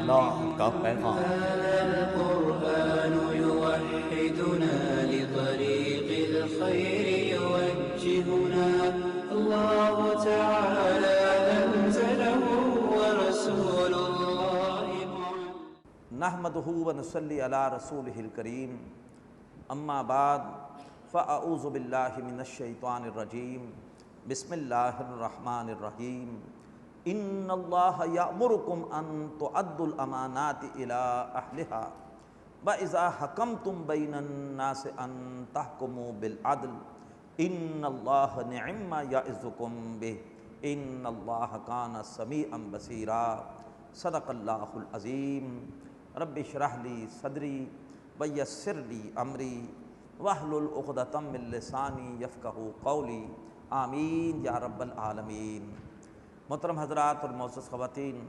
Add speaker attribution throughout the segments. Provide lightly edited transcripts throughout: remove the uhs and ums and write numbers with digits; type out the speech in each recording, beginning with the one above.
Speaker 1: اللہ کا پیغام۔
Speaker 2: هذا القرآن يوحدنا لطريق الخير يوجهنا الله تعالى أنزله ورسول الله
Speaker 3: نحمدہ ونصلی علی رسولہ الکریم، اما بعد فاعوذ باللہ من الشیطان الرجیم، بسم اللہ الرحمن الرحیم۔ ان اللہ یأمرکم ان تؤدوا الامانات الی اہلہا واذا حکمتم بین الناس ان تحکموا بالعدل ان اللہ نعم ما یعظکم بہ ان اللہ کان سمیعا بصیرا۔ صدق اللہ العظیم۔ رب اشرح لی صدری ویسر لی امری واحلل عقدۃ من لسانی یفقہوا قولی، آمین یا رب العالمین۔ محترم حضرات اور معزز خواتین،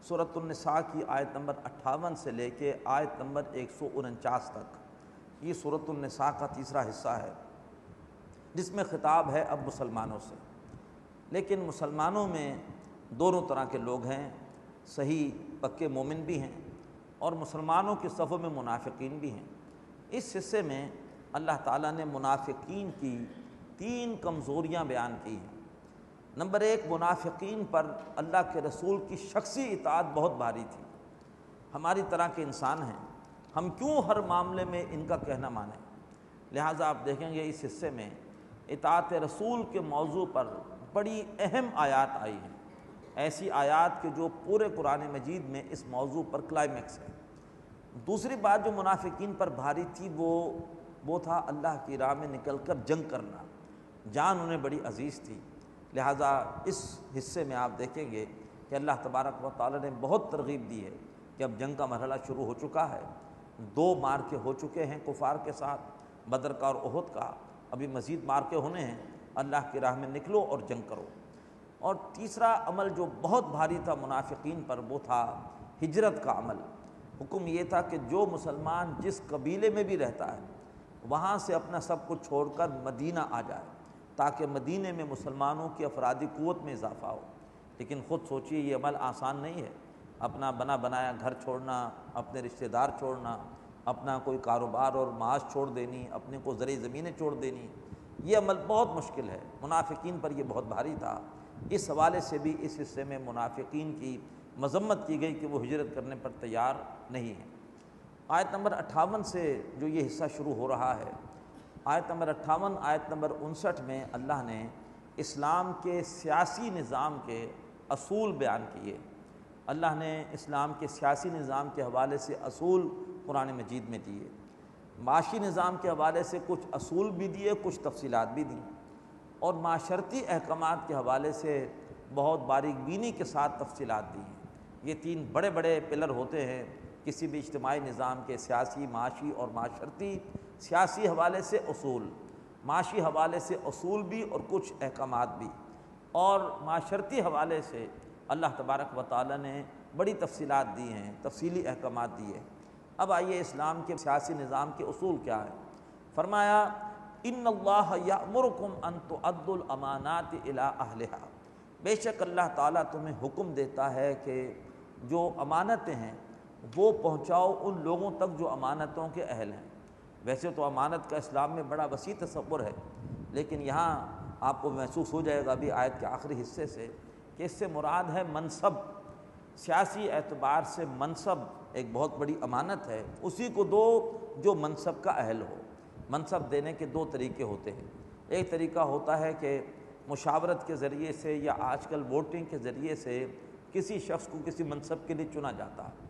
Speaker 3: سورۃ النساء کی آیت نمبر 58 سے لے کے آیت نمبر 149 تک یہ سورۃ النساء کا تیسرا حصہ ہے، جس میں خطاب ہے اب مسلمانوں سے۔ لیکن مسلمانوں میں دونوں طرح کے لوگ ہیں، صحیح پکے مومن بھی ہیں اور مسلمانوں کی صفوں میں منافقین بھی ہیں۔ اس حصے میں اللہ تعالیٰ نے منافقین کی 3 کمزوریاں بیان کی ہیں۔ نمبر 1، منافقین پر اللہ کے رسول کی شخصی اطاعت بہت بھاری تھی۔ ہماری طرح کے انسان ہیں، ہم کیوں ہر معاملے میں ان کا کہنا مانیں؟ لہٰذا آپ دیکھیں گے اس حصے میں اطاعت رسول کے موضوع پر بڑی اہم آیات آئی ہیں، ایسی آیات کہ جو پورے قرآن مجید میں اس موضوع پر کلائمیکس ہے۔ دوسری بات جو منافقین پر بھاری تھی وہ تھا اللہ کی راہ میں نکل کر جنگ کرنا، جان انہیں بڑی عزیز تھی۔ لہٰذا اس حصے میں آپ دیکھیں گے کہ اللہ تبارک و تعالی نے بہت ترغیب دی ہے کہ اب جنگ کا مرحلہ شروع ہو چکا ہے، 2 معرکے ہو چکے ہیں کفار کے ساتھ، بدر کا اور احد کا، ابھی مزید معرکے ہونے ہیں، اللہ کی راہ میں نکلو اور جنگ کرو۔ اور تیسرا عمل جو بہت بھاری تھا منافقین پر وہ تھا ہجرت کا عمل۔ حکم یہ تھا کہ جو مسلمان جس قبیلے میں بھی رہتا ہے وہاں سے اپنا سب کچھ چھوڑ کر مدینہ آ جائے، تاکہ مدینے میں مسلمانوں کی افرادی قوت میں اضافہ ہو۔ لیکن خود سوچئے یہ عمل آسان نہیں ہے، اپنا بنا بنایا گھر چھوڑنا، اپنے رشتہ دار چھوڑنا، اپنا کوئی کاروبار اور معاش چھوڑ دینی، اپنے کو زرعی زمینیں چھوڑ دینی، یہ عمل بہت مشکل ہے۔ منافقین پر یہ بہت بھاری تھا۔ اس حوالے سے بھی اس حصے میں منافقین کی مذمت کی گئی کہ وہ ہجرت کرنے پر تیار نہیں ہیں۔ آیت نمبر 58 سے جو یہ حصہ شروع ہو رہا ہے، آیت نمبر 58 آیت نمبر 59 میں اللہ نے اسلام کے سیاسی نظام کے اصول بیان کیے۔ اللہ نے اسلام کے سیاسی نظام کے حوالے سے اصول قرآن مجید میں دیے، معاشی نظام کے حوالے سے کچھ اصول بھی دیے، کچھ تفصیلات بھی دیں، اور معاشرتی احکامات کے حوالے سے بہت باریک بینی کے ساتھ تفصیلات دی ہیں۔ یہ 3 بڑے بڑے پلر ہوتے ہیں کسی بھی اجتماعی نظام کے، سیاسی، معاشی اور معاشرتی۔ سیاسی حوالے سے اصول، معاشی حوالے سے اصول بھی اور کچھ احکامات بھی، اور معاشرتی حوالے سے اللہ تبارک و تعالی نے بڑی تفصیلات دی ہیں، تفصیلی احکامات دیے۔ اب آئیے اسلام کے سیاسی نظام کے اصول کیا ہیں۔ فرمایا ان اللہ یأمرکم ان تؤدوا الامانات الی اہلہا، بے شک اللہ تعالیٰ تمہیں حکم دیتا ہے کہ جو امانتیں ہیں وہ پہنچاؤ ان لوگوں تک جو امانتوں کے اہل ہیں۔ ویسے تو امانت کا اسلام میں بڑا وسیع تصور ہے، لیکن یہاں آپ کو محسوس ہو جائے گا ابھی آیت کے آخری حصے سے کہ اس سے مراد ہے منصب۔ سیاسی اعتبار سے منصب ایک بہت بڑی امانت ہے، اسی کو دو جو منصب کا اہل ہو۔ منصب دینے کے 2 طریقے ہوتے ہیں۔ ایک طریقہ ہوتا ہے کہ مشاورت کے ذریعے سے یا آج کل ووٹنگ کے ذریعے سے کسی شخص کو کسی منصب کے لیے چنا جاتا ہے،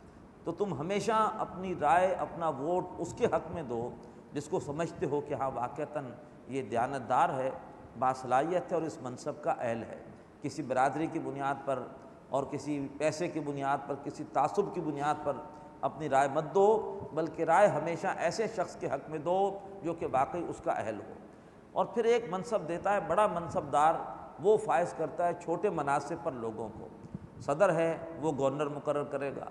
Speaker 3: تو تم ہمیشہ اپنی رائے، اپنا ووٹ اس کے حق میں دو جس کو سمجھتے ہو کہ ہاں واقعتاً یہ دیانتدار ہے، باصلاحیت ہے اور اس منصب کا اہل ہے۔ کسی برادری کی بنیاد پر اور کسی پیسے کی بنیاد پر، کسی تعصب کی بنیاد پر اپنی رائے مت دو، بلکہ رائے ہمیشہ ایسے شخص کے حق میں دو جو کہ واقعی اس کا اہل ہو۔ اور پھر ایک منصب دیتا ہے بڑا منصب دار، وہ فائز کرتا ہے چھوٹے مناصب پر لوگوں کو۔ صدر ہے وہ گورنر مقرر کرے گا،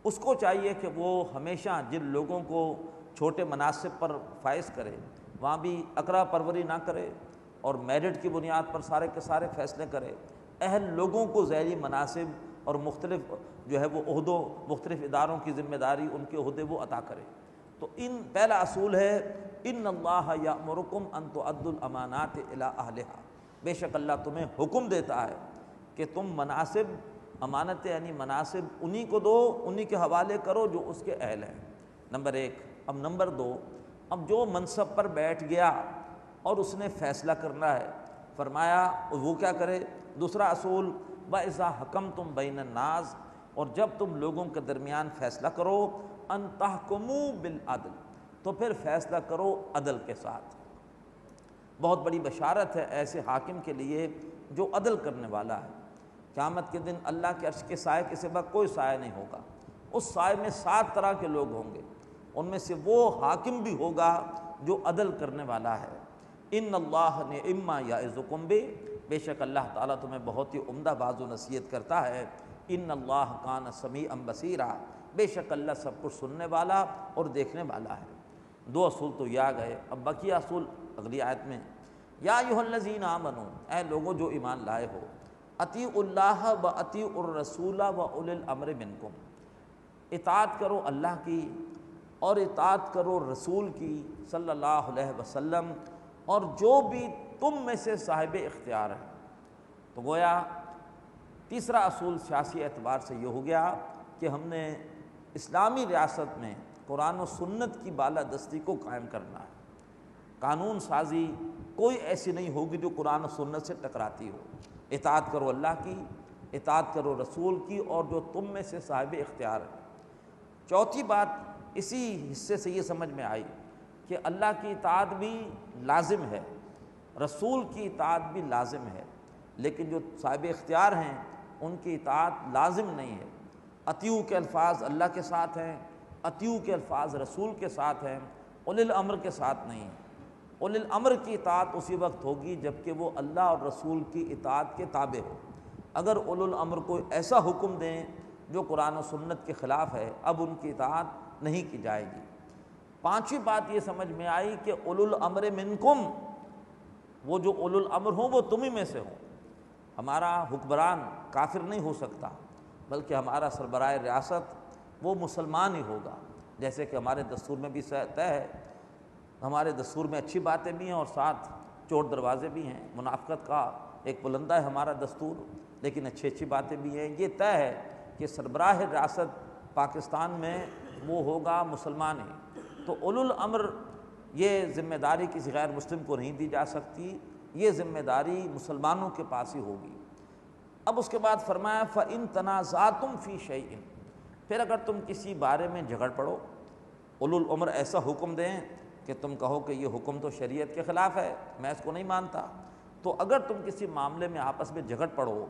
Speaker 3: اس کو چاہیے کہ وہ ہمیشہ جن لوگوں کو چھوٹے مناصب پر فائز کرے وہاں بھی اقرا پروری نہ کرے اور میرٹ کی بنیاد پر سارے کے سارے فیصلے کرے، اہل لوگوں کو ذیلی مناصب اور مختلف جو ہے وہ عہدوں، مختلف اداروں کی ذمہ داری، ان کے عہدے وہ عطا کرے۔ تو پہلا اصول ہے ان اللہ یأمرکم ان تؤدوا الامانات الی اہلہا، بے شک اللہ تمہیں حکم دیتا ہے کہ تم مناسب، امانتیں یعنی مناسب انہی کو دو، انہی کے حوالے کرو جو اس کے اہل ہیں، نمبر ایک۔ اب نمبر دو، اب جو منصب پر بیٹھ گیا اور اس نے فیصلہ کرنا ہے، فرمایا وہ کیا کرے؟ دوسرا اصول وَإِذَا حَكَمْتُمْ بَيْنَ النَّاسِ، اور جب تم لوگوں کے درمیان فیصلہ کرو، ان تحکموا بالعدل، تو پھر فیصلہ کرو عدل کے ساتھ۔ بہت بڑی بشارت ہے ایسے حاکم کے لیے جو عدل کرنے والا ہے۔ قیامت کے دن اللہ کے عرش کے سائے کے سوا کوئی سایہ نہیں ہوگا، اس سائے میں 7 طرح کے لوگ ہوں گے، ان میں سے وہ حاکم بھی ہوگا جو عدل کرنے والا ہے۔ ان اللہ نعم ما یعظکم بہ، بے شک اللہ تعالیٰ تمہیں بہت ہی عمدہ واعظ و نصیحت کرتا ہے۔ ان اللہ کان سمیعا بصیرا، بے شک اللہ سب کچھ سننے والا اور دیکھنے والا ہے۔ 2 اصول تو یہ آ گئے، اب بقیہ اصول اگلی آیت میں۔ یا ایھا الذین آمنوا، اے لوگوں جو ایمان لائے ہو، اطیعوا اللہ و اطیعوا الرسول و اولی الامر منکم، اطاعت کرو اللہ کی اور اطاعت کرو رسول کی صلی اللہ علیہ وسلم، اور جو بھی تم میں سے صاحب اختیار ہے۔ تو گویا تیسرا اصول سیاسی اعتبار سے یہ ہو گیا کہ ہم نے اسلامی ریاست میں قرآن و سنت کی بالادستی کو قائم کرنا ہے۔ قانون سازی کوئی ایسی نہیں ہوگی جو قرآن و سنت سے ٹکراتی ہو۔ اطاعت کرو اللہ کی، اطاعت کرو رسول کی، اور جو تم میں سے صاحب اختیار ہے۔ چوتھی بات اسی حصے سے یہ سمجھ میں آئی کہ اللہ کی اطاعت بھی لازم ہے، رسول کی اطاعت بھی لازم ہے، لیکن جو صاحب اختیار ہیں ان کی اطاعت لازم نہیں ہے۔ اطیعوا کے الفاظ اللہ کے ساتھ ہیں، اطیعوا کے الفاظ رسول کے ساتھ ہیں، اولی الامر کے ساتھ نہیں ہیں۔ اولی الامر کی اطاعت اسی وقت ہوگی جب کہ وہ اللہ اور رسول کی اطاعت کے تابع ہو۔ اگر اولی الامر کو ایسا حکم دیں جو قرآن و سنت کے خلاف ہے، اب ان کی اطاعت نہیں کی جائے گی۔ پانچویں بات یہ سمجھ میں آئی کہ اولی الامر منکم، وہ جو اولی الامر ہوں وہ تمہیں میں سے ہوں۔ ہمارا حکمران کافر نہیں ہو سکتا، بلکہ ہمارا سربراہ ریاست وہ مسلمان ہی ہوگا، جیسے کہ ہمارے دستور میں بھی طے ہے۔ ہمارے دستور میں اچھی باتیں بھی ہیں اور ساتھ چور دروازے بھی ہیں، منافقت کا ایک بلندہ ہے ہمارا دستور، لیکن اچھی باتیں بھی ہیں۔ یہ طے ہے کہ سربراہ ریاست پاکستان میں وہ ہوگا مسلمان ہی۔ تو اولو الامر یہ ذمہ داری کسی غیر مسلم کو نہیں دی جا سکتی، یہ ذمہ داری مسلمانوں کے پاس ہی ہوگی۔ اب اس کے بعد فرمایا فَإِن تَنَازَعْتُمْ فِي شَيْءٍ، پھر اگر تم کسی بارے میں جھگڑ پڑو، اولو الامر ایسا حکم دیں کہ تم کہو کہ یہ حکم تو شریعت کے خلاف ہے، میں اس کو نہیں مانتا، تو اگر تم کسی معاملے میں آپس میں جھگڑ پڑو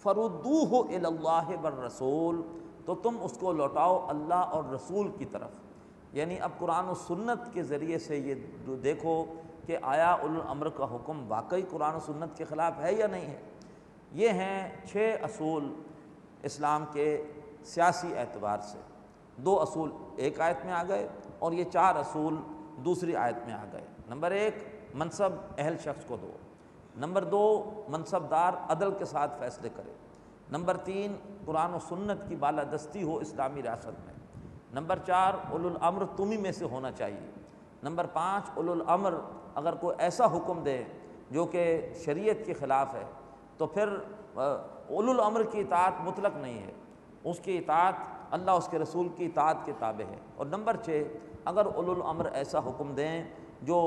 Speaker 3: فَرُدُّوهُ إِلَى اللَّهِ وَالرَّسُولِ، تو تم اس کو لوٹاؤ اللہ اور رسول کی طرف۔ یعنی اب قرآن و سنت کے ذریعے سے یہ دیکھو کہ آیا اولو الامر کا حکم واقعی قرآن و سنت کے خلاف ہے یا نہیں ہے۔ یہ ہیں 6 اصول اسلام کے سیاسی اعتبار سے۔ 2 اصول ایک آیت میں آ گئے اور یہ 4 اصول دوسری آیت میں آ گئے۔ نمبر 1 منصب اہل شخص کو دو، نمبر 2 منصب دار عدل کے ساتھ فیصلے کرے، نمبر 3 قرآن و سنت کی بالادستی ہو اسلامی ریاست میں، نمبر 4 اولو الامر تمہیں میں سے ہونا چاہیے، نمبر 5 اولو الامر اگر کوئی ایسا حکم دے جو کہ شریعت کے خلاف ہے تو پھر اولو الامر کی اطاعت مطلق نہیں ہے، اس کی اطاعت اللہ اس کے رسول کی اطاعت کے تابع ہے، اور نمبر 6 اگر اولو الامر ایسا حکم دیں جو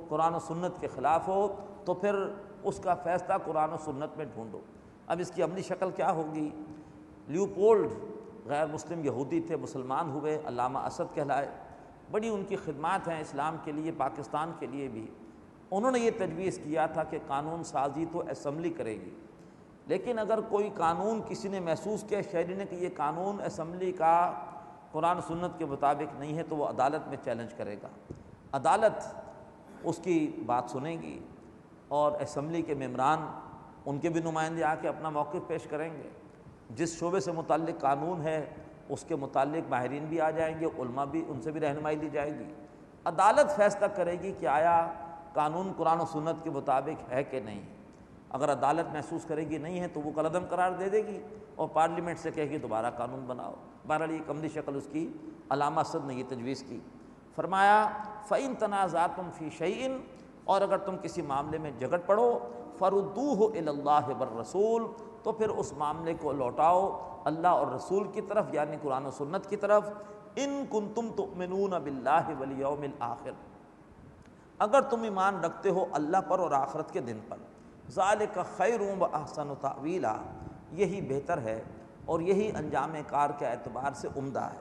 Speaker 3: قرآن و سنت کے خلاف ہو تو پھر اس کا فیصلہ قرآن و سنت میں ڈھونڈو۔ اب اس کی عملی شکل کیا ہوگی؟ لیوپولڈ غیر مسلم یہودی تھے، مسلمان ہوئے، علامہ اسد کہلائے، بڑی ان کی خدمات ہیں اسلام کے لیے، پاکستان کے لیے بھی۔ انہوں نے یہ تجویز کیا تھا کہ قانون سازی تو اسمبلی کرے گی، لیکن اگر کوئی قانون کسی نے محسوس کیا شہری نے کہ یہ قانون اسمبلی کا قرآن سنت کے مطابق نہیں ہے تو وہ عدالت میں چیلنج کرے گا، عدالت اس کی بات سنے گی اور اسمبلی کے ممبران ان کے بھی نمائندے آ کے اپنا موقف پیش کریں گے، جس شعبے سے متعلق قانون ہے اس کے متعلق ماہرین بھی آ جائیں گے، علماء بھی، ان سے بھی رہنمائی لی جائے گی، عدالت فیصلہ کرے گی کہ آیا قانون قرآن و سنت کے مطابق ہے کہ نہیں۔ اگر عدالت محسوس کرے گی نہیں ہے تو وہ کالعدم قرار دے دے گی اور پارلیمنٹ سے کہے گی دوبارہ قانون بناؤ۔ بہرحال یہ عملی شکل اس کی علامہ اسد نے یہ تجویز کی۔ فرمایا فَإِن تَنَازَعْتُمْ فِي شَيْءٍ، اور اگر تم کسی معاملے میں جھگڑ پڑو فَرُدُّوهُ إِلَى اللَّهِ وَالرَّسُولِ، تو پھر اس معاملے کو لوٹاؤ اللہ اور رسول کی طرف، یعنی قرآن و سنت کی طرف۔ ان کنتم تؤمنون باللہ والیوم الآخر، اگر تم ایمان رکھتے ہو اللہ پر اور آخرت کے دن پر۔ ذالک خیر و احسن تاویلا، یہی بہتر ہے اور یہی انجام کار کے اعتبار سے عمدہ ہے۔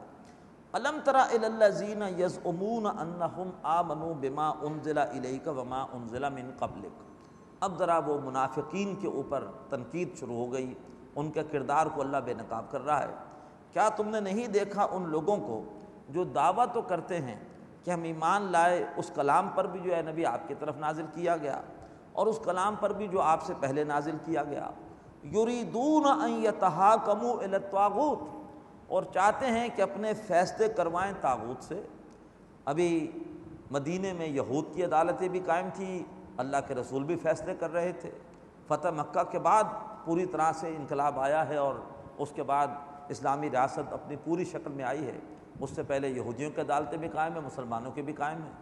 Speaker 3: الم تر الی الذین یزعمون انہم آمنوا بما انزل الیک وما انزل من قبلک، اب ذرا وہ منافقین کے اوپر تنقید شروع ہو گئی، ان کے کردار کو اللہ بے نقاب کر رہا ہے۔ کیا تم نے نہیں دیکھا ان لوگوں کو جو دعویٰ تو کرتے ہیں کہ ہم ایمان لائے اس کلام پر بھی جو ہے نبی آپ کی طرف نازل کیا گیا اور اس کلام پر بھی جو آپ سے پہلے نازل کیا گیا، یریدون ان یتحاکموا الی الطاغوت، اور چاہتے ہیں کہ اپنے فیصلے کروائیں طاغوت سے۔ ابھی مدینے میں یہود کی عدالتیں بھی قائم تھی، اللہ کے رسول بھی فیصلے کر رہے تھے۔ فتح مکہ کے بعد پوری طرح سے انقلاب آیا ہے اور اس کے بعد اسلامی ریاست اپنی پوری شکل میں آئی ہے۔ اس سے پہلے یہودیوں کی عدالتیں بھی قائم ہیں، مسلمانوں کے بھی قائم ہیں،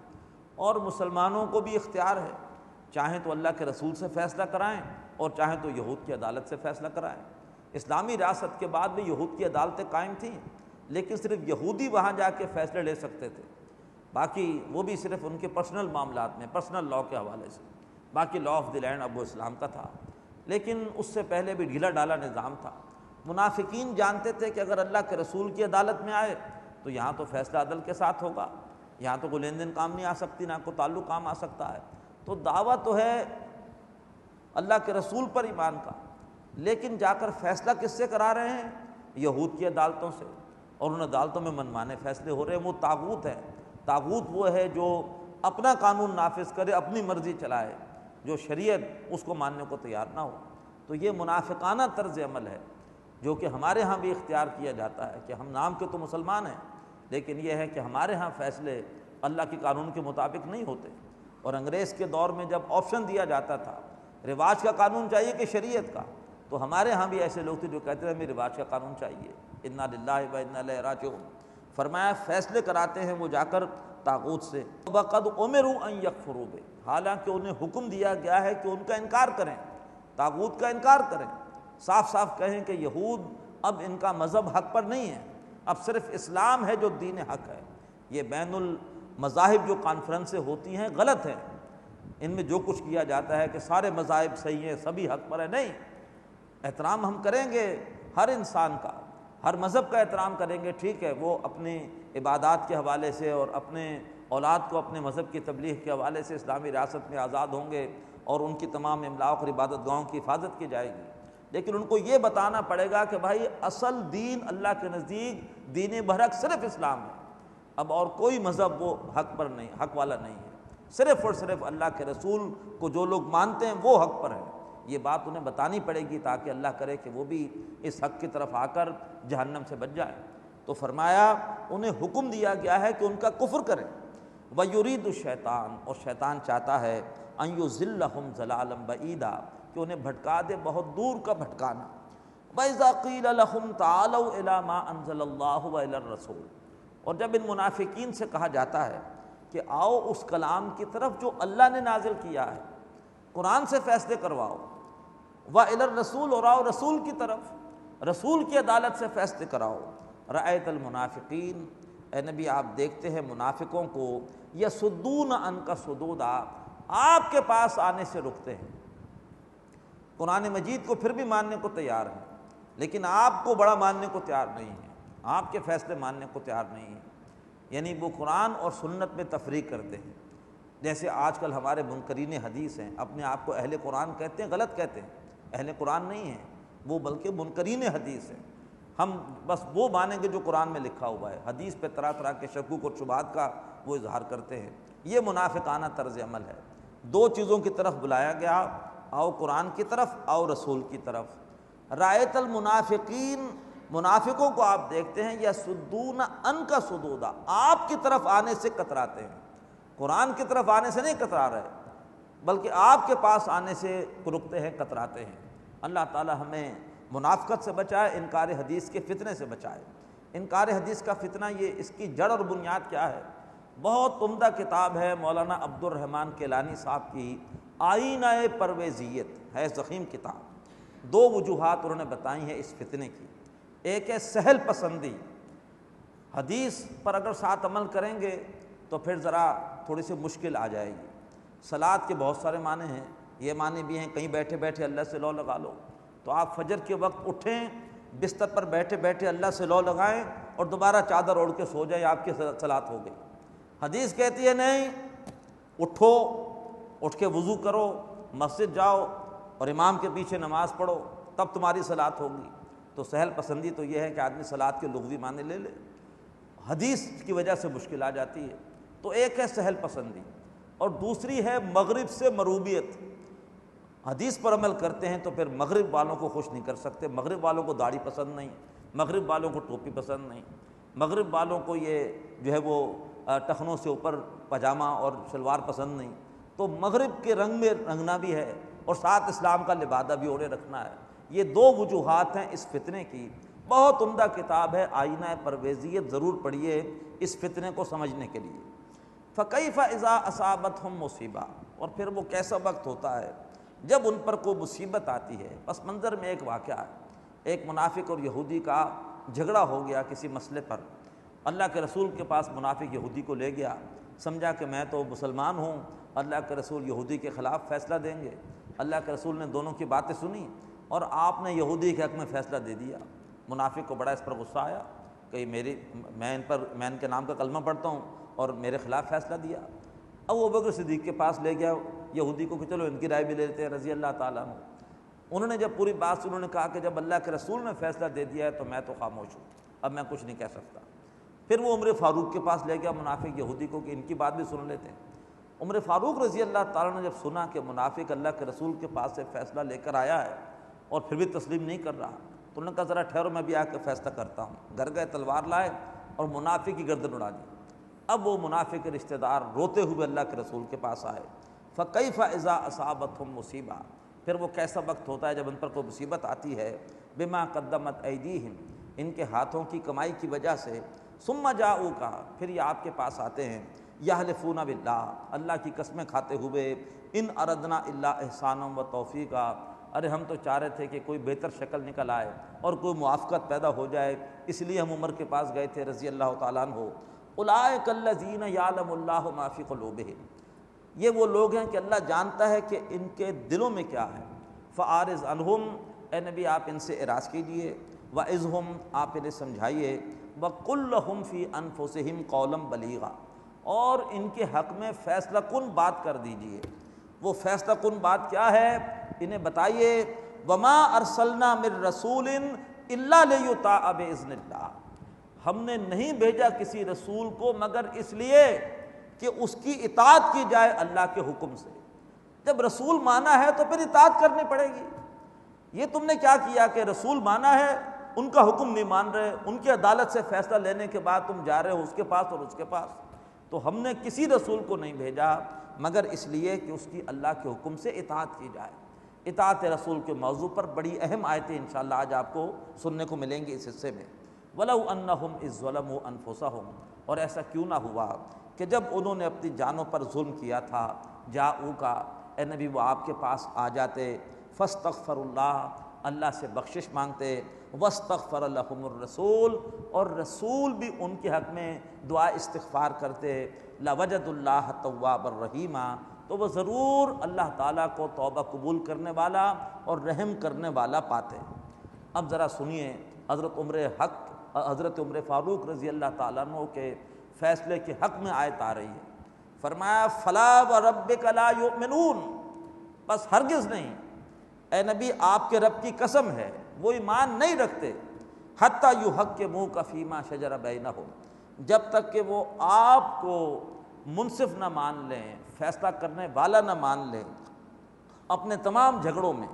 Speaker 3: اور مسلمانوں کو بھی اختیار ہے، چاہیں تو اللہ کے رسول سے فیصلہ کرائیں اور چاہیں تو یہود کی عدالت سے فیصلہ کرائیں۔ اسلامی ریاست کے بعد بھی یہود کی عدالتیں قائم تھیں، لیکن صرف یہودی وہاں جا کے فیصلے لے سکتے تھے، باقی وہ بھی صرف ان کے پرسنل معاملات میں، پرسنل لاء کے حوالے سے، باقی لاء آف دی لینڈ اب وہ اسلام کا تھا، لیکن اس سے پہلے بھی ڈھیلا ڈالا نظام تھا۔ منافقین جانتے تھے کہ اگر اللہ کے رسول کی عدالت میں آئے تو یہاں تو فیصلہ عدل کے ساتھ ہوگا، یہاں تو کوئی لین دین کام نہیں آ سکتی، نہ کوئی تعلق کام آ سکتا ہے۔ تو دعویٰ تو ہے اللہ کے رسول پر ایمان کا، لیکن جا کر فیصلہ کس سے کرا رہے ہیں؟ یہود کی عدالتوں سے، اور ان عدالتوں میں منمانے فیصلے ہو رہے ہیں۔ وہ طاغوت ہے، طاغوت وہ ہے جو اپنا قانون نافذ کرے، اپنی مرضی چلائے، جو شریعت اس کو ماننے کو تیار نہ ہو۔ تو یہ منافقانہ طرز عمل ہے جو کہ ہمارے ہاں بھی اختیار کیا جاتا ہے کہ ہم نام کے تو مسلمان ہیں، لیکن یہ ہے کہ ہمارے ہاں فیصلے اللہ کے قانون کے مطابق نہیں ہوتے۔ اور انگریز کے دور میں جب آپشن دیا جاتا تھا رواج کا قانون چاہیے کہ شریعت کا، تو ہمارے ہاں بھی ایسے لوگ تھے جو کہتے ہیں ہمیں رواج کا قانون چاہیے، انا للہ و انا الیہ راجعون۔ فرمایا فیصلے کراتے ہیں وہ جا کر طاغوت سے، وقد امروا ان یکفروا بہ، حالانکہ انہیں حکم دیا گیا ہے کہ ان کا انکار کریں، طاغوت کا انکار کریں، صاف صاف کہیں کہ یہود اب ان کا مذہب حق پر نہیں ہے، اب صرف اسلام ہے جو دین حق ہے۔ یہ بین المذاہب جو کانفرنسیں ہوتی ہیں غلط ہیں، ان میں جو کچھ کیا جاتا ہے کہ سارے مذاہب صحیح ہیں، سبھی حق پر ہیں، نہیں، احترام ہم کریں گے ہر انسان کا، ہر مذہب کا احترام کریں گے، ٹھیک ہے، وہ اپنی عبادات کے حوالے سے اور اپنے اولاد کو اپنے مذہب کی تبلیغ کے حوالے سے اسلامی ریاست میں آزاد ہوں گے اور ان کی تمام املاک اور عبادت گاہوں کی حفاظت کی جائے گی، لیکن ان کو یہ بتانا پڑے گا کہ بھائی اصل دین اللہ کے نزدیک دین برحق صرف اسلام ہے، اب اور کوئی مذہب وہ حق پر نہیں، حق والا نہیں ہے، صرف اور صرف اللہ کے رسول کو جو لوگ مانتے ہیں وہ حق پر ہے۔ یہ بات انہیں بتانی پڑے گی تاکہ اللہ کرے کہ وہ بھی اس حق کی طرف آ کر جہنم سے بچ جائے۔ تو فرمایا انہیں حکم دیا گیا ہے کہ ان کا کفر کریں۔ وَيُرِيدُ الشیطان، اور شیطان چاہتا ہے ان یضلہم ضلالا بعیدا، کہ انہیں بھٹکا دے بہت دور کا بھٹکانا۔ وَإِذَا قِيلَ لَهُمْ تَعَالَوْا إِلَىٰ مَا أَنزَلَ اللَّهُ وَإِلَى الرَّسُولِ، اور جب ان منافقین سے کہا جاتا ہے کہ آؤ اس کلام کی طرف جو اللہ نے نازل کیا ہے، قرآن سے فیصلے کرواؤ، وَإِلَى الرَّسُولِ، اور آؤ رسول کی طرف، رسول کی عدالت سے فیصلے کراؤ۔ رأیت المنافقین، اے نبی آپ دیکھتے ہیں منافقوں کو، یصدون عنک صدودا، آپ کے پاس آنے سے رکتے ہیں، قرآن مجید کو پھر بھی ماننے کو تیار ہیں لیکن آپ کو بڑا ماننے کو تیار نہیں ہیں، آپ کے فیصلے ماننے کو تیار نہیں ہیں، یعنی وہ قرآن اور سنت میں تفریق کرتے ہیں۔ جیسے آج کل ہمارے منکرین حدیث ہیں، اپنے آپ کو اہل قرآن کہتے ہیں، غلط کہتے ہیں، اہل قرآن نہیں ہیں وہ، بلکہ منکرین حدیث ہیں۔ ہم بس وہ مانیں گے جو قرآن میں لکھا ہوا ہے، حدیث پہ طرح طرح کے شکوک اور شبہات کا وہ اظہار کرتے ہیں۔ یہ منافقانہ طرز عمل ہے۔ دو چیزوں کی طرف بلایا گیا، آؤ قرآن کی طرف، آؤ رسول کی طرف۔ رایت المنافقین، منافقوں کو آپ دیکھتے ہیں، یصدون عنک صدودا، آپ کی طرف آنے سے کتراتے ہیں، قرآن کی طرف آنے سے نہیں کترا رہے، بلکہ آپ کے پاس آنے سے رکتے ہیں، کتراتے ہیں۔ اللہ تعالی ہمیں منافقت سے بچائے، انکار حدیث کے فتنے سے بچائے۔ انکار حدیث کا فتنہ، یہ اس کی جڑ اور بنیاد کیا ہے؟ بہت عمدہ کتاب ہے مولانا عبد الرحمن کیلانی صاحب کی، آئینہ پرویزیت، ہے ضخیم کتاب۔ دو وجوہات انہوں نے بتائی ہیں اس فتنے کی۔ ایک ہے سہل پسندی، حدیث پر اگر ساتھ عمل کریں گے تو پھر ذرا تھوڑی سی مشکل آ جائے گی۔ صلاۃ کے بہت سارے معنی ہیں، یہ معنی بھی ہیں کہیں بیٹھے بیٹھے اللہ سے لو لگا لو، تو آپ فجر کے وقت اٹھیں، بستر پر بیٹھے بیٹھے اللہ سے لو لگائیں اور دوبارہ چادر اوڑھ کے سو جائیں، آپ کی صلاۃ ہو گئی۔ حدیث کہتی ہے نہیں، اٹھو، اٹھ کے وضو کرو، مسجد جاؤ اور امام کے پیچھے نماز پڑھو، تب تمہاری صلاۃ ہوگی۔ تو سہل پسندی تو یہ ہے کہ آدمی صلاۃ کے لغوی معنی لے لے، حدیث کی وجہ سے مشکل آ جاتی ہے۔ تو ایک ہے سہل پسندی، اور دوسری ہے مغرب سے مروبیت۔ حدیث پر عمل کرتے ہیں تو پھر مغرب والوں کو خوش نہیں کر سکتے۔ مغرب والوں کو داڑھی پسند نہیں، مغرب والوں کو ٹوپی پسند نہیں، مغرب والوں کو یہ جو ہے وہ ٹخنوں سے اوپر پاجامہ اور شلوار پسند نہیں۔ تو مغرب کے رنگ میں رنگنا بھی ہے اور ساتھ اسلام کا لبادہ بھی اوڑھے رکھنا ہے۔ یہ دو وجوہات ہیں اس فتنے کی۔ بہت عمدہ کتاب ہے آئینہ پرویزیت، ضرور پڑھیے اس فتنے کو سمجھنے کے لیے۔ فَكَيْفَ إِذَا أَصَابَتْهُم مُّصِیبَۃٌ، اور پھر وہ کیسا وقت ہوتا ہے جب ان پر کوئی مصیبت آتی ہے۔ پس منظر میں ایک واقعہ ہے، ایک منافق اور یہودی کا جھگڑا ہو گیا کسی مسئلے پر۔ اللہ کے رسول کے پاس منافق یہودی کو لے گیا، سمجھا کہ میں تو مسلمان ہوں، اللہ کے رسول یہودی کے خلاف فیصلہ دیں گے۔ اللہ کے رسول نے دونوں کی باتیں سنی اور آپ نے یہودی کے حق میں فیصلہ دے دیا۔ منافق کو بڑا اس پر غصہ آیا کہ میں ان کے نام کا کلمہ پڑھتا ہوں اور میرے خلاف فیصلہ دیا۔ ابوبکر صدیق کے پاس لے گیا یہودی کو کہ چلو ان کی رائے بھی لے لیتے ہیں رضی اللہ تعالیٰ عنہ۔ انہوں نے جب پوری بات سنی، انہوں نے کہا کہ جب اللہ کے رسول نے فیصلہ دے دیا ہے تو میں تو خاموش ہوں، اب میں کچھ نہیں کہہ سکتا۔ پھر وہ عمر فاروق کے پاس لے گیا منافق یہودی کو کہ ان کی بات بھی سن لیتے ہیں۔ عمر فاروق رضی اللہ تعالیٰ نے جب سنا کہ منافق اللہ کے رسول کے پاس سے فیصلہ لے کر آیا ہے اور پھر بھی تسلیم نہیں کر رہا، تو انہوں نے کہا ذرا ٹھہرو، میں بھی آ کے فیصلہ کرتا ہوں۔ گھر گئے، تلوار لائے اور منافق کی گردن اڑا دی۔ اب وہ منافق کے رشتہ دار روتے ہوئے اللہ کے رسول کے پاس آئے۔ فَكَيْفَ إِذَا أَصَابَتْهُم مُّصِیبَۃٌ، پھر وہ کیسا وقت ہوتا ہے جب ان پر کوئی مصیبت آتی ہے۔ بِمَا قَدَّمَتْ أَیْدِیہِم، ان کے ہاتھوں کی کمائی کی وجہ سے۔ ثُمَّ جَاءُوكَ، پھر یہ آپ کے پاس آتے ہیں۔ یحلفون باللہ، اللہ کی قسمیں کھاتے ہوئے، ان اردنا الا احسانا و توفیقا، ارے ہم تو چاہ رہے تھے کہ کوئی بہتر شکل نکل آئے اور کوئی موافقت پیدا ہو جائے، اس لیے ہم عمر کے پاس گئے تھے رضی اللہ تعالیٰ عنہ۔ اولئک الذین یعلم اللہ ما فی قلوبہم، یہ وہ لوگ ہیں کہ اللہ جانتا ہے کہ ان کے دلوں میں کیا ہے۔ فاعرض عنہم، اے نبی آپ ان سے اعراض کیجئے، وعظہم، آپ انہیں سمجھائیے، وقل لہم فی انفسہم قولا بلیغا، اور ان کے حق میں فیصلہ کن بات کر دیجئے۔ وہ فیصلہ کن بات کیا ہے انہیں بتائیے۔ وما ارسلنا من رسول الا لیطاع باذن اللہ، ہم نے نہیں بھیجا کسی رسول کو مگر اس لیے کہ اس کی اطاعت کی جائے اللہ کے حکم سے۔ جب رسول مانا ہے تو پھر اطاعت کرنی پڑے گی۔ یہ تم نے کیا کیا کہ رسول مانا ہے، ان کا حکم نہیں مان رہے، ان کی عدالت سے فیصلہ لینے کے بعد تم جا رہے ہو اس کے پاس اور اس کے پاس۔ تو ہم نے کسی رسول کو نہیں بھیجا مگر اس لیے کہ اس کی اللہ کے حکم سے اطاعت کی جائے۔ اطاعت رسول کے موضوع پر بڑی اہم آیتیں انشاءاللہ آج آپ کو سننے کو ملیں گی اس حصے میں۔ وَلَوْ أَنَّهُمْ إِذْ ظَلَمُوا أَنفُسَهُمْ، اور ایسا کیوں نہ ہوا کہ جب انہوں نے اپنی جانوں پر ظلم کیا تھا، جاؤکا، اے نبی وہ آپ کے پاس آ جاتے، فاستغفر اللہ، اللہ سے بخشش مانگتے، واستغفر لهم الرسول، اور رسول بھی ان کے حق میں دعا استغفار کرتے، لوجدوا اللہ توابا رحیما، تو وہ ضرور اللہ تعالیٰ کو توبہ قبول کرنے والا اور رحم کرنے والا پاتے۔ اب ذرا سنیے حضرت عمر فاروق رضی اللہ تعالیٰ عنہ کے فیصلے کے حق میں آیت آ رہی ہے۔ فرمایا فلا وربک لا یؤمنون، بس ہرگز نہیں، اے نبی آپ کے رب کی قسم ہے وہ ایمان نہیں رکھتے، حتی یحکموک فیما شجر بینہم، جب تک کہ وہ آپ کو منصف نہ مان لیں، فیصلہ کرنے والا نہ مان لیں اپنے تمام جھگڑوں میں۔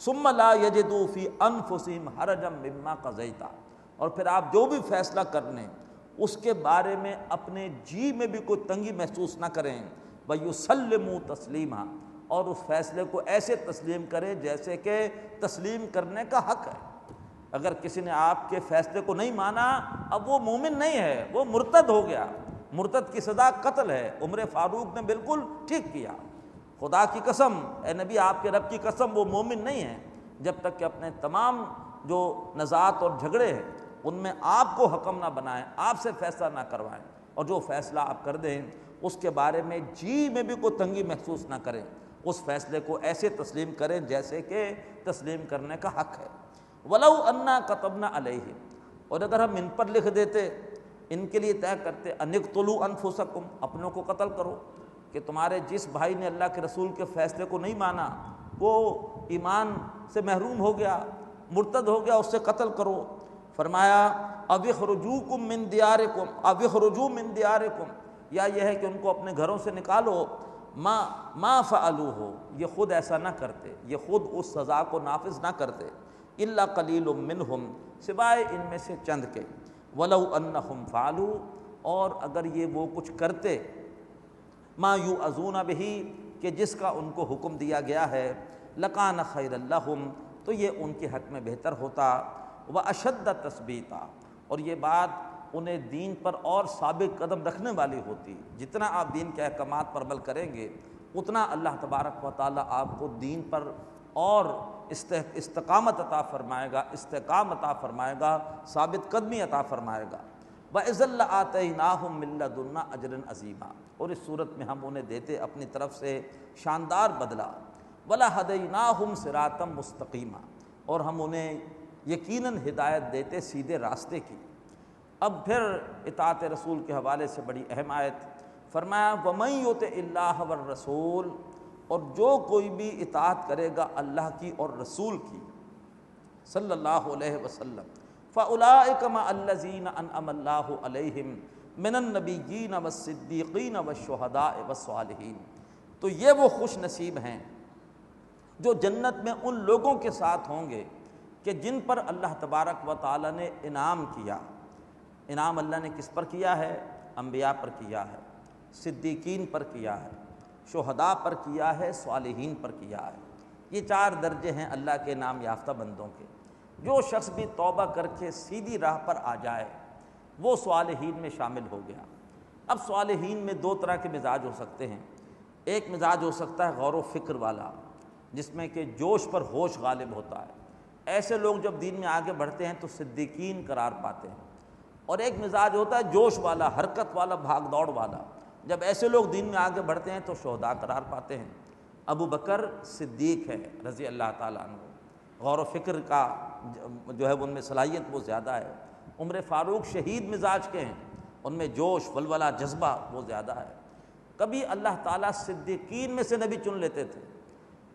Speaker 3: ثم لا یجدوا فی انفسہم حرجا مما قضیت، اور پھر آپ جو بھی فیصلہ کر لیں اس کے بارے میں اپنے جی میں بھی کوئی تنگی محسوس نہ کریں، ویسلموا تسلیما، اور اس فیصلے کو ایسے تسلیم کرے جیسے کہ تسلیم کرنے کا حق ہے۔ اگر کسی نے آپ کے فیصلے کو نہیں مانا، اب وہ مومن نہیں ہے، وہ مرتد ہو گیا، مرتد کی سزا قتل ہے۔ عمر فاروق نے بالکل ٹھیک کیا۔ خدا کی قسم، اے نبی آپ کے رب کی قسم، وہ مومن نہیں ہے جب تک کہ اپنے تمام جو نزاعات اور جھگڑے ہیں ان میں آپ کو حکم نہ بنائیں، آپ سے فیصلہ نہ کروائیں، اور جو فیصلہ آپ کر دیں اس کے بارے میں جی میں بھی کوئی تنگی محسوس نہ کریں، اس فیصلے کو ایسے تسلیم کریں جیسے کہ تسلیم کرنے کا حق ہے۔ وَلَوْ أَنَّا كَتَبْنَا عَلَيْهِمْ، اور اگر ہم ان پر لکھ دیتے، ان کے لیے طے کرتے، أَنِ اقْتُلُوا أَنفُسَكُمْ، اپنوں کو قتل کرو، کہ تمہارے جس بھائی نے اللہ کے رسول کے فیصلے کو نہیں مانا وہ ایمان سے محروم ہو گیا، مرتد ہو گیا، اس سے قتل کرو۔ فرمایا أَوْ اخْرُجُوكُم مِّن دِيَارِكُمْ أَوْ اخْرُجُوا مِن دِيَارِكُمْ، یا یہ ہے کہ ان کو اپنے گھروں سے نکالو۔ ما فعلوه، یہ خود ایسا نہ کرتے، یہ خود اس سزا کو نافذ نہ کرتے، الا قلیل منہم، سوائے ان میں سے چند کے، ولو انہم فعلوا، اور اگر یہ وہ کچھ کرتے، ما یوعظون بہ، کہ جس کا ان کو حکم دیا گیا ہے، لکان خیر لہم، تو یہ ان کے حق میں بہتر ہوتا، واشد تثبیتا، اور یہ بات انہیں دین پر اور ثابت قدم رکھنے والی ہوتی۔ جتنا آپ دین کے احکامات پر عمل کریں گے اتنا اللہ تبارک و تعالیٰ آپ کو دین پر اور استقامت عطا فرمائے گا، استحکام عطا فرمائے گا، ثابت قدمی عطا فرمائے گا۔ وَإِذًا لَآتَيْنَاهُم مِّن لَّدُنَّا أَجْرًا عَظِيمًا، اور اس صورت میں ہم انہیں دیتے اپنی طرف سے شاندار بدلہ۔ وَلَهَدَيْنَاهُمْ صِرَاطًا مُسْتَقِيمًا، اور ہم انہیں یقیناً ہدایت دیتے سیدھے راستے کی۔ اب پھر اطاعت رسول کے حوالے سے بڑی اہم آیت، فرمایا وَمَن يُطِعِ اللَّهَ وَالرَّسُولَ، اور جو کوئی بھی اطاعت کرے گا اللہ کی اور رسول کی صلی اللہ علیہ وسلم، فَأُولَٰئِكَ مَعَ الَّذِينَ أَنْعَمَ اللَّهُ عَلَيْهِمْ مِنَ النَّبِيِّينَ وَالصِّدِّيقِينَ وَالشُّهَدَاءِ وَالصَّالِحِينَ، تو یہ وہ خوش نصیب ہیں جو جنت میں ان لوگوں کے ساتھ ہوں گے کہ جن پر اللہ تبارک و تعالی نے انعام کیا۔ انعام اللہ نے کس پر کیا ہے؟ انبیاء پر کیا ہے، صدیقین پر کیا ہے، شہداء پر کیا ہے، صالحین پر کیا ہے۔ یہ 4 درجے ہیں اللہ کے انعام یافتہ بندوں کے۔ جو شخص بھی توبہ کر کے سیدھی راہ پر آ جائے وہ صالحین میں شامل ہو گیا۔ اب صالحین میں 2 طرح کے مزاج ہو سکتے ہیں۔ ایک مزاج ہو سکتا ہے غور و فکر والا، جس میں کہ جوش پر ہوش غالب ہوتا ہے، ایسے لوگ جب دین میں آگے بڑھتے ہیں تو صدیقین قرار پاتے ہیں۔ اور ایک مزاج ہوتا ہے جوش والا، حرکت والا، بھاگ دوڑ والا، جب ایسے لوگ دین میں آگے بڑھتے ہیں تو شہداء قرار پاتے ہیں۔ ابو بکر صدیق ہے رضی اللہ تعالیٰ عنہ، غور و فکر کا جو ہے ان میں صلاحیت وہ زیادہ ہے۔ عمر فاروق شہید مزاج کے ہیں، ان میں جوش، ولولہ، جذبہ وہ زیادہ ہے۔ کبھی اللہ تعالیٰ صدیقین میں سے نبی چن لیتے تھے۔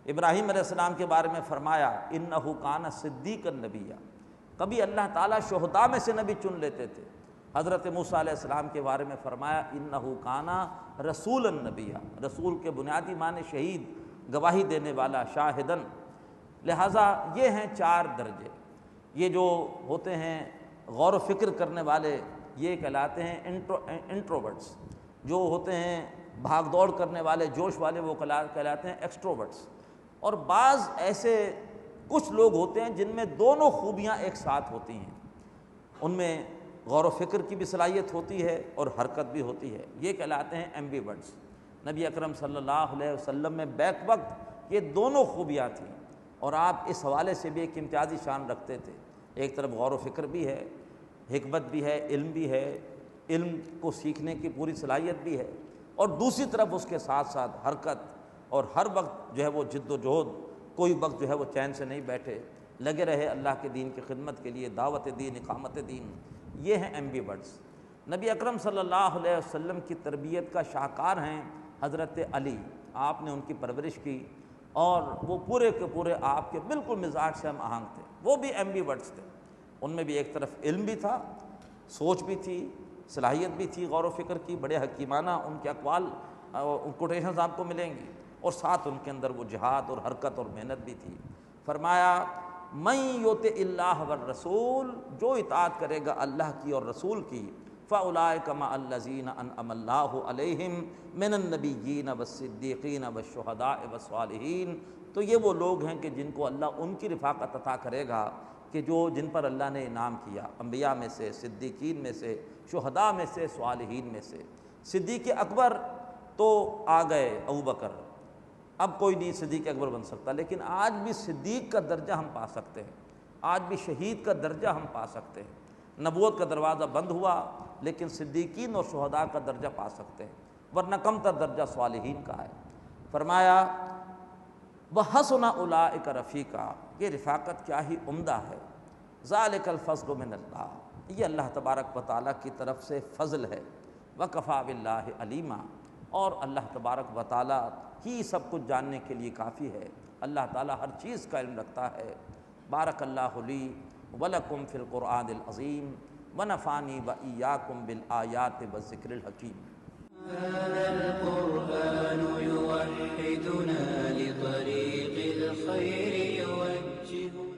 Speaker 3: ابراہیم علیہ السلام کے بارے میں فرمایا انہ کان صدیقا نبیا، کبھی اللہ تعالیٰ شہداء میں سے نبی چن لیتے تھے۔ حضرت موسیٰ علیہ السلام کے بارے میں فرمایا انہ کانا رسولا نبیا، رسول کے بنیادی معنی شہید، گواہی دینے والا، شاہدن۔ لہٰذا یہ ہیں 4 درجے۔ یہ جو ہوتے ہیں غور و فکر کرنے والے یہ کہلاتے ہیں انٹروورٹس، جو ہوتے ہیں بھاگ دوڑ کرنے والے، جوش والے، وہ کہلاتے ہیں ایکسٹروورٹس۔ اور بعض ایسے کچھ لوگ ہوتے ہیں جن میں دونوں خوبیاں ایک ساتھ ہوتی ہیں، ان میں غور و فکر کی بھی صلاحیت ہوتی ہے اور حرکت بھی ہوتی ہے، یہ کہلاتے ہیں ایمبیورٹس۔ نبی اکرم صلی اللہ علیہ وسلم میں بیک وقت یہ دونوں خوبیاں تھیں، اور آپ اس حوالے سے بھی ایک امتیازی شان رکھتے تھے۔ ایک طرف غور و فکر بھی ہے، حکمت بھی ہے، علم بھی ہے، علم کو سیکھنے کی پوری صلاحیت بھی ہے، اور دوسری طرف اس کے ساتھ ساتھ حرکت، اور ہر وقت جو ہے وہ جد و جہد، کوئی وقت جو ہے وہ چین سے نہیں بیٹھے، لگے رہے اللہ کے دین کی خدمت کے لیے، دعوت دین، اقامت دین۔ یہ ہیں ایمبیورٹس۔ نبی اکرم صلی اللہ علیہ وسلم کی تربیت کا شاہکار ہیں حضرت علی، آپ نے ان کی پرورش کی، اور وہ پورے کے پورے آپ کے بالکل مزاج سے ہم آہنگ تھے۔ وہ بھی ایمبیورٹس تھے، ان میں بھی ایک طرف علم بھی تھا، سوچ بھی تھی، صلاحیت بھی تھی غور و فکر کی، بڑے حکیمانہ ان کے اقوال کوٹیشنز آپ کو ملیں گی، اور ساتھ ان کے اندر وہ جہاد اور حرکت اور محنت بھی تھی۔ فرمایا من یطع اللہ والرسول، جو اطاعت کرے گا اللہ کی اور رسول کی، فاولئک مع الذین انعم اللہ علیہم من النبیین والصدیقین والشہداء والصالحین، تو یہ وہ لوگ ہیں کہ جن کو اللہ ان کی رفاقت عطا کرے گا کہ جو جن پر اللہ نے انعام کیا، انبیاء میں سے، صدیقین میں سے، شہداء میں سے، صالحین میں سے۔ صدیق اکبر تو آ گئے ابوبکر، اب کوئی نہیں صدیق اکبر بن سکتا، لیکن آج بھی صدیق کا درجہ ہم پا سکتے ہیں، آج بھی شہید کا درجہ ہم پا سکتے ہیں۔ نبوت کا دروازہ بند ہوا لیکن صدیقین اور شہداء کا درجہ پا سکتے ہیں، ورنہ کم تر درجہ صالحین کا ہے۔ فرمایا وَحَسُنَ أُولَٰئِكَ رَفِيقًا، یہ رفاقت کیا ہی عمدہ ہے۔ ذَلِكَ الْفَضْلُ مِنَ اللّٰہ، یہ اللہ تبارک و تعالیٰ کی طرف سے فضل ہے۔ وَكَفَىٰ بِاللَّهِ عَلِيمًا، اور اللہ تبارک و تعالیٰ ہی سب کچھ جاننے کے لیے کافی ہے، اللہ تعالیٰ ہر چیز کا علم رکھتا ہے۔ بارک اللہ لی ولکم فی القرآن العظیم ونفعنی وإیاکم بالآیات والذکر الحکیم۔
Speaker 2: هذا القرآن يوحدنا لطريق الخير يوجهنا